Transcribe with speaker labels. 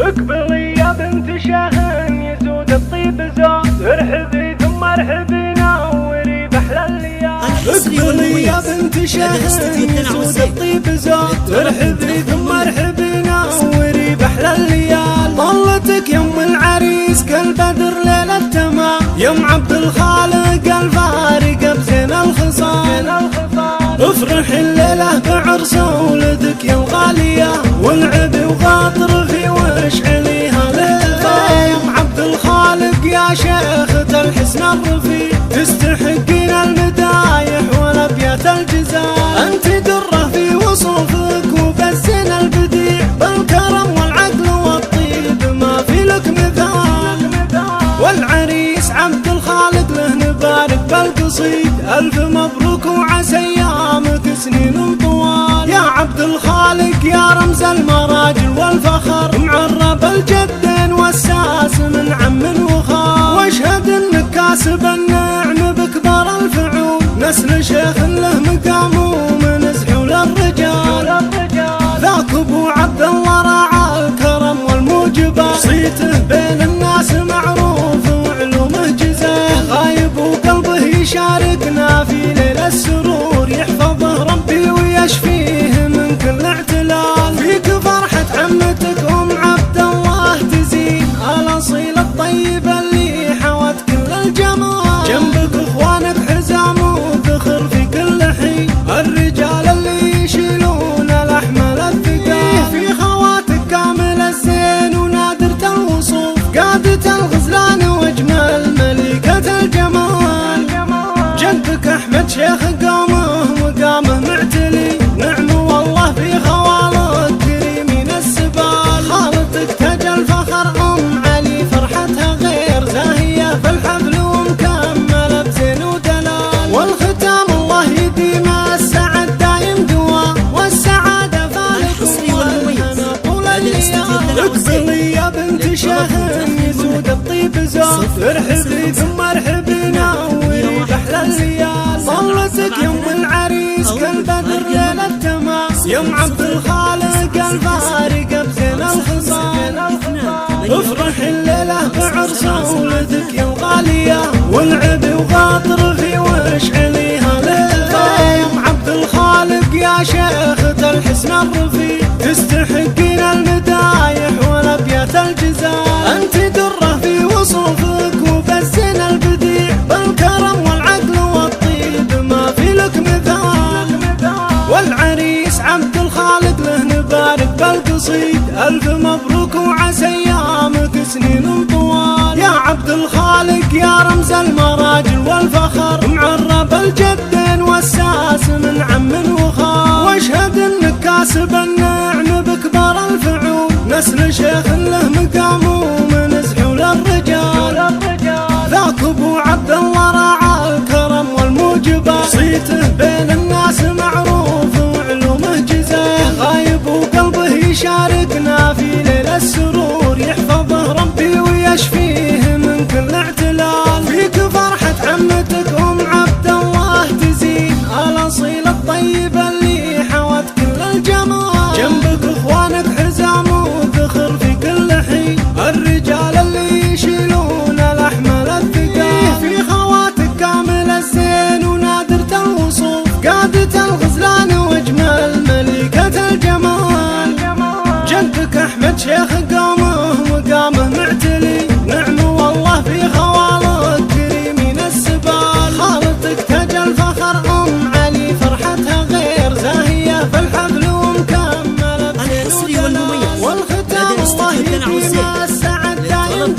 Speaker 1: اقبلي يا بنت شاهن يزود الطيب زود، ارحبي ثم ارحبي نوري بأحلى الليالي. اقبلي يا بنت شاهن يزود الطيب زود، ارحبي ثم ارحبي نوري بأحلى الليالي. طلتك يوم العريس كالبدر ليلة تمام، يوم عبد الخالق الفارق بزين الخصال. افرح الليلة بعرس ولدك يا الغالية، والعبي وخاطر في ورش عليها للفا. يوم عبد الخالق يا شيخة الحسن الرفيع، تستحقين المدايح والابيات الجزال. انت درة في وصوفك وبالزين البديع، بالكرم والعقل والطيب ما في لك مثال. والعريس عبد الخالق له نبارك بالقصيد، الف مبروك وعسى ايامك سنين طوال. يا عبد الخالق يا رمز المراجل والفخر، معرب الجدين والساس من عم وخال. واشهد انك كاسب النعم بكبر الفعول، نسل شيخ له مقام ومن سحول الرجال. ذاك ابو عبد الله راعى الكرم والموجبات، صيته بين الناس معروف وعلومه جزال. غايب وقلبه يشاركنا في ليل السرور، يحفظه ربي ويشفيه من كل اعتلال. فيك فرحة عمتك ام عبد الله تزين، الاصيل الطيب اللي حوت كل الجمال. جنبك اخوانك حزام وذخر في كل حين، الرجال اللي يشيلون الاحمال الثقال. في خواتك كامل الزين ونادرة الوصوف، قادة الغزلان واجمل ملكة الجمال. جدك احمد شيخ قامه مقامه معتلي، نعم والله في خوالك كريمين السبال. خالتك تاج الفخر ام علي فرحتها غير زاهيه في الحفل ومكمله بزين ودلال. والختام الله يديم السعد دايم دوا، والسعاده فالك والهنا طول الليالي. اقبلي يا بنت شاهن يزود الطيب زود، ارحبي ثم ارحبي نوري بأحلى الليالي. طلتك يوم العريس كالبدر ليلة تمام، يوم عبد الخالق الفارق بزين الخصال. افرح الليلة بعرس ولدك يا الغالية، والعبي وخاطر في ورش عليها للفا. يوم عبد الخالق يا شيخة الحسن الرفيع، تستحقين المدايح والابيات الجزال. انت درة في وصوفك وبالزين البديع، بالكرم والعقل والطيب ما في لك مثال. والعريس عبد الخالق له نبارك بالقصيد، الف مبروك وعسى ايامك سنين طوال. يا عبد الخالق يا رمز المراجل والفخر، معرب الجدين والساس من عم وخال. واشهد انك كاسب النعم بكبر الفعول، نسل شيخ له مقام ومن سحول الرجال. ذاك ابو عبد الله راعى الكرم والموجبات، صيته بين الناس معروف وعلومه جزال. غايب وقلبه يشاركنا في ليل السرور، يحفظه ربي ويشفيه من كل اعتلال. فيك فرحة عمتك ام عبد الله تزين، الاصيل الطيب اللي حوت كل الجمال. جنبك اخوانك حزام وذخر في كل حين، الرجال اللي يشيلون الاحمال الثقال. في خواتك كامل الزين ونادرة الوصوف، قادة الغزلان واجمل ملكة الجمال. جدك احمد شيخ قامه مقامه معتلي، نعم والله في خوالك كريمين السبال. خالتك تاج الفخر ام علي فرحتها غير زاهيه في الحفل ومكمله بزين ودلال. والختام الله يديم السعد دايم